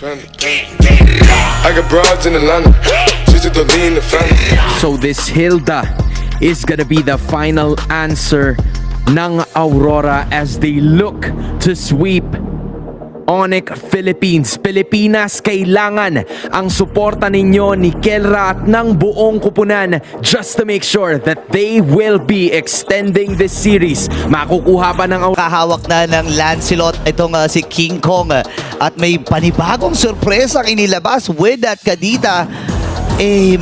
I got broads in Atlanta. She's the lean, the family. So this Hilda is gonna be the final answer ng Aurora as they look to sweep Onyx Philippines. Pilipinas, kailangan ang suporta ninyo ni Kelra at ng buong kupunan just to make sure that they will be extending this series. Makukuha ba ng Aurora? Kahawak na ng Lancelot itong si King Kong at may panibagong sorpresa inilabas with that Kadita.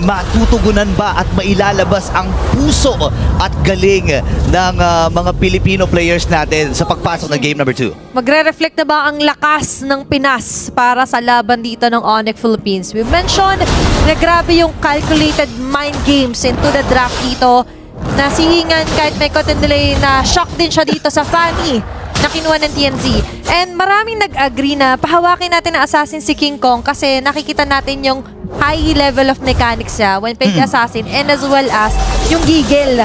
Matutugunan ba at mailalabas ang puso at galing ng mga Filipino players natin sa pagpasok ng game number 2? Magre-reflect na ba ang lakas ng Pinas para sa laban dito ng Onyx Philippines? We mentioned na grabe yung calculated mind games into the draft dito. Nasihingan kahit may content delay na shock din siya dito sa Fanny na kinuha ng TNZ. And maraming nag-agree na pahawakin natin ang assassin si King Kong kasi nakikita natin yung high level of mechanics niya when playing the assassin and as well as yung gigil.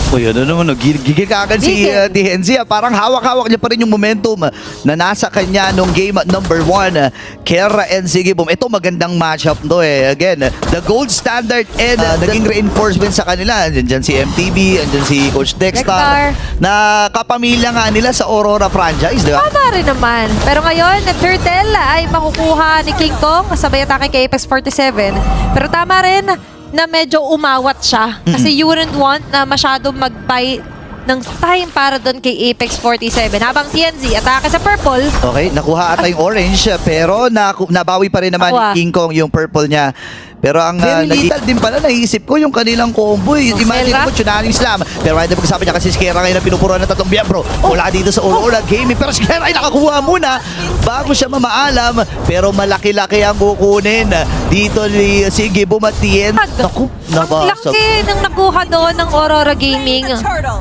Uy, ano naman, gigil ka agad si TNZ. Parang hawak-hawak niya pa rin yung momentum na nasa kanya nung game number 1. Kelra and Sigibum. Ito magandang matchup to Again, the gold standard and naging reinforcement sa kanila. Andyan si MTB, andyan si Coach Dexter. Na kapamilya nga nila sa Aurora franchise, di ba? Tama rin naman. Pero ngayon, na Turtle ay makukuha ni King Kong sabay atake kay Apex 47. Pero tama rin na medyo umawat siya. Kasi you wouldn't want na masyado mag-buy ng time para doon kay Apex 47. Habang TNZ, atake sa purple. Okay, nakuha ata yung orange pero nabawi pa rin naman ni King Kong yung purple niya. Pero ang lethal din pala, naisip ko yung kanilang combo. Imagine mo, Tsunami Slam. Pero hindi pagsasabi niya kasi si Kera ngayon na pinupuruan ng 3 miyembro. Wala dito sa Aurora Gaming. Pero si Kera ay nakakuha muna bago siya mamaalam. Pero malaki-laki ang kukunin dito ni Sigibum at TN. Naku, ang laki ng nakuha doon ng Aurora Gaming.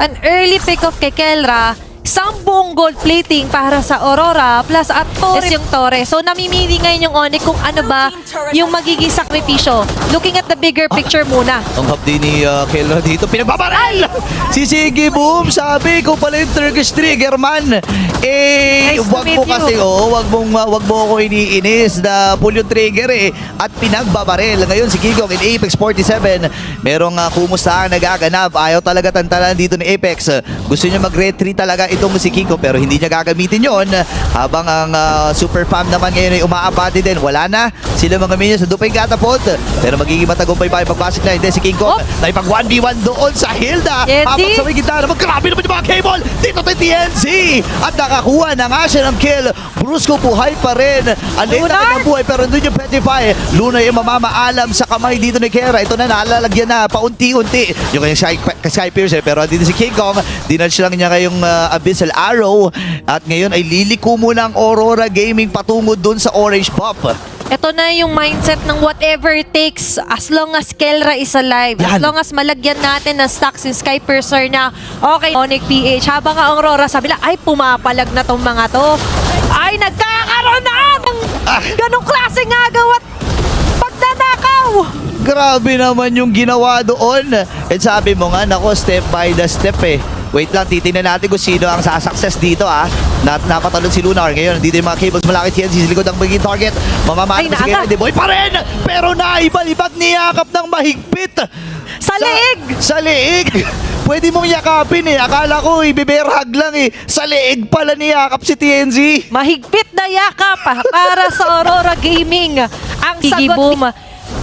An early pick-off kay Kelra. Isang buong gold plating para sa Aurora plus at Torre yung Torre. So namimili ngayon yung Onyx kung ano ba yung magiging sakripisyo. Looking at the bigger picture muna. Ang hapdi ni Kelra dito, pinagbabaril! Si Sigibum, sabi ko pala yung Turkish Trigger man. Nice Wag mo kasi, wag mo ako iniinis na pull yung trigger at pinagbabaril. Ngayon si Kiko in Apex 47, merong kumustahan nagaganap. Ayaw talaga tantanan dito ni Apex. Gusto niya mag-retreat talaga itong si Kiko pero hindi niya gagamitin yon. Habang ang super fam naman ngayon ay umaabati din. Wala na sila mga minions sa dupay catapult. Pero magiging matagumpay pa yung pagbasik na hindi si Kiko. Na ipag 1v1 doon sa Hilda. Habang sa may gitna naman, grabe naman yung mga cable dito kay TNZ. At nakakuha na nga siya ng kill. Brusco buhay pa rin. Alin na kanyang buhay pero nandun yung Petrify. Luna yung mamamaalam sa kamay dito ni Kera. Ito na nalalagyan na paunti-unti yung kanyang Sky Piercer. Pero dito si King Kong, dinudge lang niya ngayong Abyssal Arrow. At ngayon ay liliko muna ang Aurora Gaming patungo dun sa orange buff. Ito na yung mindset ng whatever it takes as long as Kelra is alive. As long as malagyan natin ng stacks yung Sky Piercer na okay, Onyx PH. Habang ang Aurora sabi lang, ay pumapalag na tong mga to. Ay nagkakaroon na ng ganong klaseng agaw at pagdadakaw. Grabe naman yung ginawa doon. At sabi mo nga, nako, step by the step Wait lang, titingnan natin kung sino ang sasuccess dito Napatalon si Lunar. Ngayon, dito yung mga cables malaki TNZ sa likod ang magiging target. Mamamahal si Kera, Boy pa rin! Pero naibalibag niyakap ng mahigpit. Sa leeg! Sa leeg! Pwede mong yakapin Akala ko ibeberhag lang Sa leeg pala niyakap si TNZ. Mahigpit na yakap para sa Aurora Gaming. Ang Sigibum.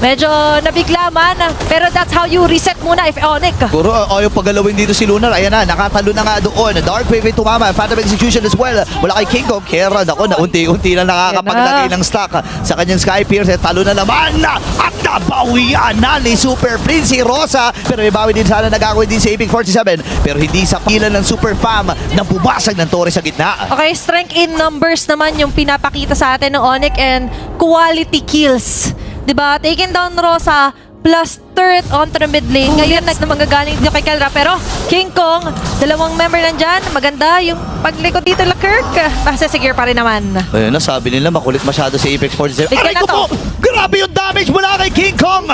Medyo nabigla man, pero that's how you reset muna if Onyx. Puro ayaw pagalawin dito si Lunar. Ayan na, nakatalo na nga doon. Dark Wave ay tumama. Phantom Execution as well. Wala kay King Kong. Kera, ako na unti-unti na nakakapaglagay ng stock sa kanyang Sky Pierce. Talo na naman at nabawian na ni Super Prince si Rosa. Pero may bawi din sana nagagawin din si Apex 47. Pero hindi sa pila ng Super Fam na bubasag ng Torre sa gitna. Okay, strength in numbers naman yung pinapakita sa atin ng Onyx and quality kills. Diba? Taking down Rosa plus turret onto the mid lane. Ngayon, manggagaling dito kay Kelra. Pero King Kong, dalawang member nandyan. Maganda yung paglikod dito la Kirk. Basta secure pa rin naman. Ayun na, sabi nila makulit masyado si Apex 47. Bigyan Aray na ko po! to. Grabe yung damage mula kay King Kong!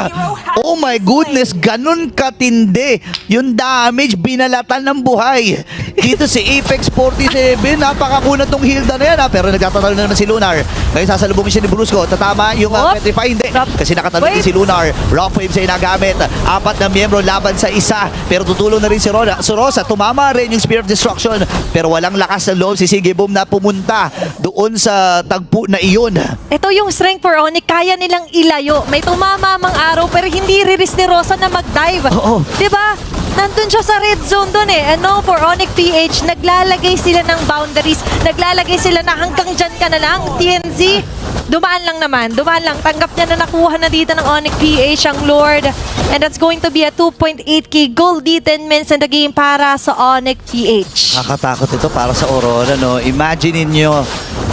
Oh my goodness, ganun katindi. Yung damage, binalatan ng buhay. Dito si Apex 47, napakakunat tong Hilda na yan ha. Pero nagtatatalo na naman si Lunar. Ngayon sasalubungin siya ni Brusco. Tatama yung Petrify, hindi. Kasi nakatalo din si Lunar. Rock Waves ay nagamit. 4 na miyembro laban sa isa. Pero tutulong na rin si Rosa. Tumama rin yung Spear of Destruction. Pero walang lakas ng loob si Sige Boom na pumunta doon sa tagpo na iyon. Ito yung strength for Onyx. Kaya nilang ilayo. May tumama mang araw pero hindi riris ni Rosa na mag-dive. Oo. Diba? Nandun siya sa red zone dun eh. Ano, for Onyx PH, naglalagay sila ng boundaries. Naglalagay sila na hanggang dyan ka na lang. TNZ, dumaan lang naman. Dumaan lang. Tanggap niya na nakuha na dito ng Onyx PH ang Lord. And that's going to be a 2.8k goldie 10 minutes in the game para sa Onyx PH. Nakakatakot ito para sa Aurora, no? Imagine niyo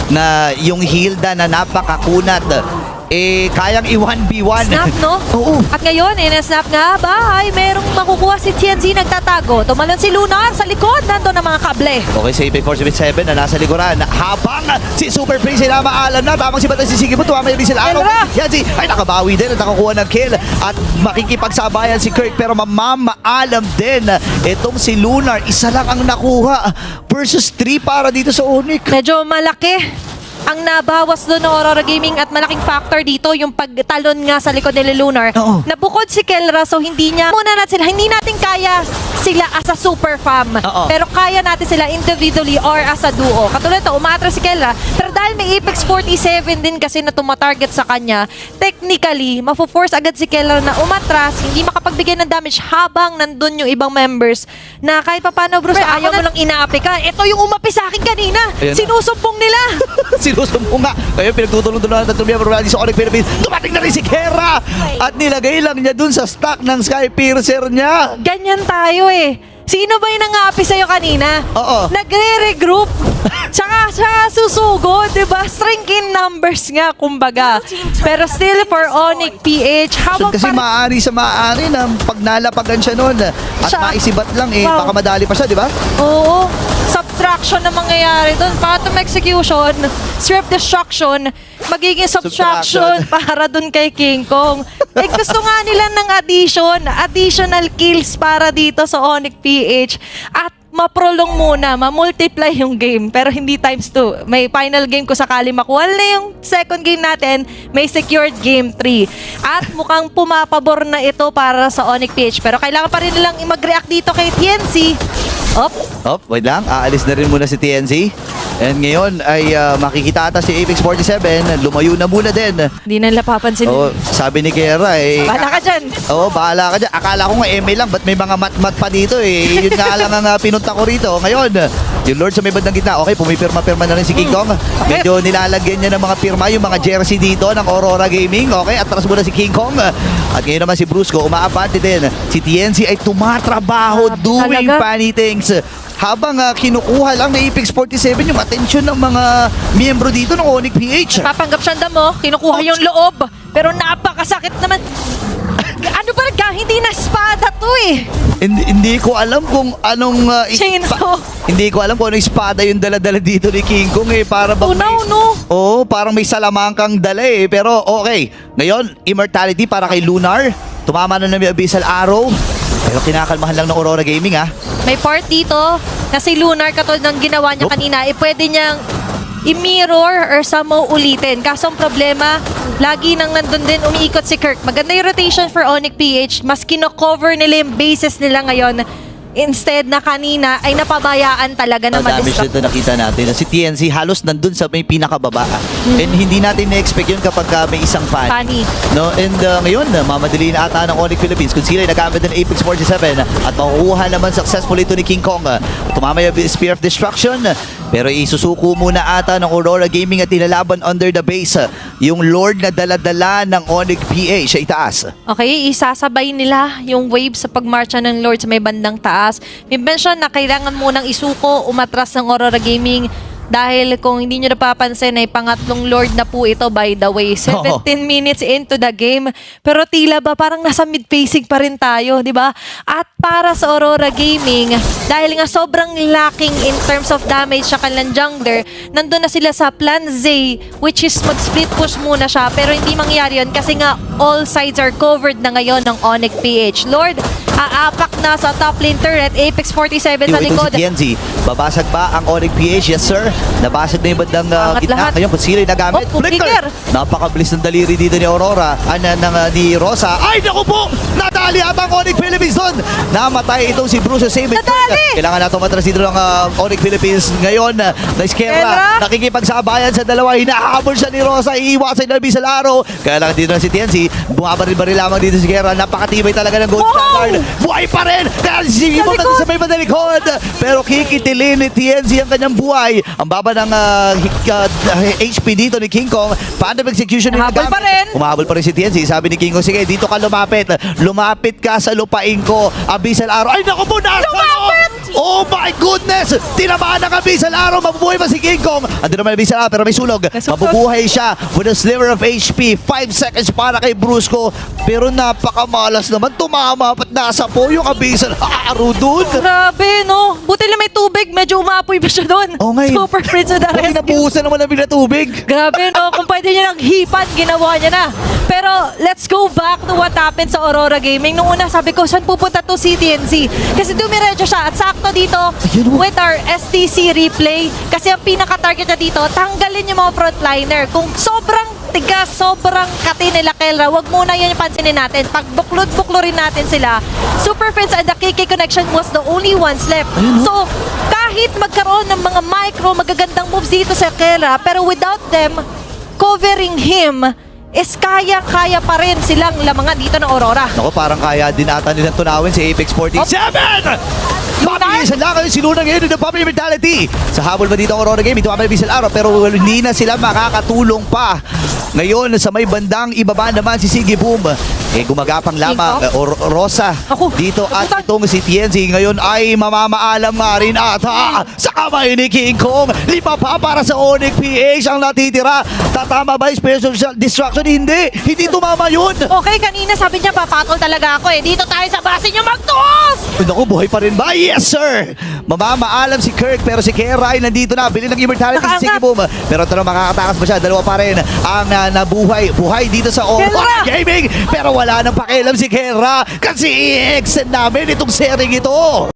na yung Hilda na napakakunat, kayang i-1v1. Snap, no? Oo. At ngayon, in-snap nga ba ay merong makukuha si TNZ nagtatago. Tumalon si Lunar sa likod. Nandun ang mga kable. Okay, si Apex 47 na nasa likuran. Habang si Super Prince ay namaalam na. Tamang si Batang si Sige mo. Tumama yung Rizal Araw. Elra! Yan si ay nakabawi din at nakakuha ng kill. At makikipagsabayan si Kirk pero mamamaalam din. Itong si Lunar, isa lang ang nakuha versus 3 para dito sa Onyx. Medyo malaki ang nabawas doon ng Aurora Gaming at malaking factor dito yung pagtalon nga sa likod ni Lunar. Oo. Nabukod si Kelra so hindi natin kaya sila as a super fam. Oo. Pero kaya natin sila individually or as a duo. Katulad ito, umatras si Kelra. Pero dahil may Apex 47 din kasi na tumatarget sa kanya, technically, mafo-force agad si Kelra na umatras, hindi makapagbigay ng damage habang nandun yung ibang members na kahit pa paano, Bruce, ayaw mo lang inaapi ka. Ito yung umapi sa akin kanina. Ayan na. Sinusumpong nila. Sinusumbong nga. Kaya pinagtutulong-tulungan ng tatlong miyembro natin sa Onyx Philippines. Dumating na rin si Kera! At nilagay lang niya dun sa stock ng Sky Piercer niya. Ganyan tayo eh. Sino ba yung nangapi sa'yo kanina? Oo. Nagre-regroup. Tsaka susugod, diba? Strength in numbers nga, kumbaga. Pero still for Onyx PH, habang Kasi maaari sa maaari na pag nalapagan siya noon at Siya. maisibat lang Wow. baka madali pa siya, di ba? Oo. Subtraction na mangyayari doon. Phantom Execution, Swift Destruction, magiging subtraction para doon kay King Kong. Gusto nga nila ng additional kills para dito sa Onyx PH at maprolong muna, ma-multiply yung game pero hindi times 2. May final game ko sakali makuha na yung second game natin, may secured game 3. At mukhang pumapabor na ito para sa Onyx PH pero kailangan pa rin nilang mag-react dito kay TNC. Wait lang. Aalis na rin muna si TNC. And ngayon ay makikita ata si Apex 47. Lumayo na muna din. Hindi na nila papansin. Sabi ni Kera Bahala ka dyan. bahala ka dyan. Akala ko nga MA lang, ba't may mga mat-mat pa dito eh. Yun nga lang ang pinunta ko rito. Ngayon, yung Lord sa may bandang gitna. Okay, pumipirma-pirma na rin si King Kong. Medyo nilalagyan niya ng mga pirma, yung mga jersey dito ng Aurora Gaming. Okay, atras muna si King Kong. At ngayon naman si Brusco, umaabante din. Si TNC ay tumatrabaho, doing talaga? funny things. Habang kinukuha lang na Apex 47 yung atensyon ng mga miyembro dito ng Onyx PH. Papanggap siya mo, kinukuha yung loob. Pero napakasakit naman. Ano ba hindi na espada to eh. Hindi ko alam kung anong Chainsaw. hindi ko alam kung anong espada yung dala-dala dito ni King Kong eh. Para bang no. Oo, parang may salamangkang dala eh. Pero okay. Ngayon, immortality para kay Lunar. Tumama na may Abyssal Arrow. Pero kinakalmahan lang ng Aurora Gaming ah. May part dito na si Lunar katulad ng ginawa niya kanina, pwede niyang i-mirror or somehow ulitin. Kaso ang problema, lagi nang nandun din umiikot si Kirk. Maganda yung rotation for Onyx PH. Mas kino-cover nila yung bases nila ngayon. Instead na kanina ay napabayaan talaga na Damage ma-distract. dito nakita natin. Si TNC halos nandun sa may pinakababa. And hindi natin na-expect yun kapag may isang fan. Funny. No, and ngayon, mamadali na ata ng Onyx Philippines kung sila ay nagamit ng Apex 47 at makukuha naman successful ito ni King Kong. Tumama yung Spear of Destruction pero isusuko muna ata ng Aurora Gaming at ilalaban under the base yung Lord na dala-dala ng Onyx PH sa itaas. Okay, isasabay nila yung wave sa pagmarcha ng Lord sa may bandang taas. May mention na kailangan munang isuko, umatras ng Aurora Gaming Dahil kung hindi nyo napapansin ay pangatlong Lord na po ito by the way. 17 minutes into the game. Pero tila ba parang nasa mid-phasing pa rin tayo, di ba? At para sa Aurora Gaming, dahil nga sobrang lacking in terms of damage sa kanilang jungler, nandun na sila sa plan Z, which is mag-split push muna siya. Pero hindi mangyari yun kasi nga all sides are covered na ngayon ng Onyx PH. Lord, aapak na sa top lane turret. Apex 47 sa Ito likod. si Tienzi. Babasag ba ang Onyx PH? Yes, sir. Nabasag na yung bandang Angat gitna. lahat. Ngayon, kung sino yung nagamit? Oh, flicker. Napakabilis ng daliri dito ni Aurora. Ni Rosa. Ay, naku po! Nadali ata ang Onyx Philippines doon. Namatay itong si Bruce Save. Nadali! Kailangan natin matras dito ng Onyx Philippines ngayon. Na Iskera. Iskera. Nakikipagsabayan sa dalawa. Hinahabol siya ni Rosa. Iiwasan na Bisal Araw. Kaya lang dito na si Tienzi. Bumabaril-baril lamang dito si Iskera. Napakatibay talaga ng gold standard. Buhay pa rin! Kaya si Simon likod. sa may madalikod. Pero kikitilin ni Tienzi ang kanyang buhay. Ang baba ng HP dito ni King Kong. Paano execution ni Habol pa rin. Umahabol pa rin si Tienzi. Sabi ni King Kong, sige, dito ka lumapit. Lumapit ka sa lupain ko. Abyssal Arrow. Ay, naku po, nasa Lumapit! Oh my goodness! Tinamaan ng Abyssal Arrow. Mabubuhay pa si King Kong. Ando naman Abyssal Arrow, pero may sulog. Mabubuhay siya with a sliver of HP. 5 seconds para kay Brusco. Pero napakamalas naman. Tumama pat nasa po yung Abyssal Arrow dun. Grabe, no? Buti lang may tubig. Medyo umapoy pa siya doon. Oh, ngayon. Super Prince of the Buti Rescue. nabuhusan naman ang na tubig. Grabe, no? Kung pwede niya ng hipan, ginawa niya na. Pero let's go back to what happened sa Aurora Gaming. Nung una, sabi ko, saan pupunta to si TNC? Kasi dumiretso siya. At sakto dito, with our STC replay, kasi ang pinaka-target niya dito, tanggalin yung mga frontliner. Kung sobrang tigas, sobrang kati nila Kelra, wag muna yun yung pansinin natin. Pag buklod-buklorin natin sila, Super Friends and the KK Connection was the only ones left. So, kahit magkaroon ng mga micro, magagandang moves dito sa Kelra, pero without them covering him, is kaya-kaya pa rin silang lamangan dito ng Aurora. Ako, parang kaya din ata nilang tunawin si Apex 47! Mabilis lang kayo sinunang ngayon ng Puppy Mentality. Sa habol ba dito ang Aurora Game? Ito ang Bisal Araw pero hindi na sila makakatulong pa. Ngayon, sa may bandang ibaba naman si Siggy Boom. Gumagapang lamang Rosa Ako, dito at nabutan. itong si Tienzi ngayon ay mamamaalam nga rin ata sa kamay ni King Kong. 5 pa para sa Onyx PH ang natitira. Tatama ba yung special destruction? Hindi tumama yun. Okay, kanina sabi niya papatol talaga ako eh. Dito tayo sa base niyo magtuos! Naku, buhay pa rin ba? Yes, sir! Mamamaalam si Kirk pero si Kera ay nandito na. Bili ng immortality si Siggy Boom. Pero ito na makakatakas pa siya. Dalawa pa rin ang nabuhay. Buhay dito sa Aurora Gaming. Pero wala nang pakialam si Kera kasi i-extend namin itong sharing ito.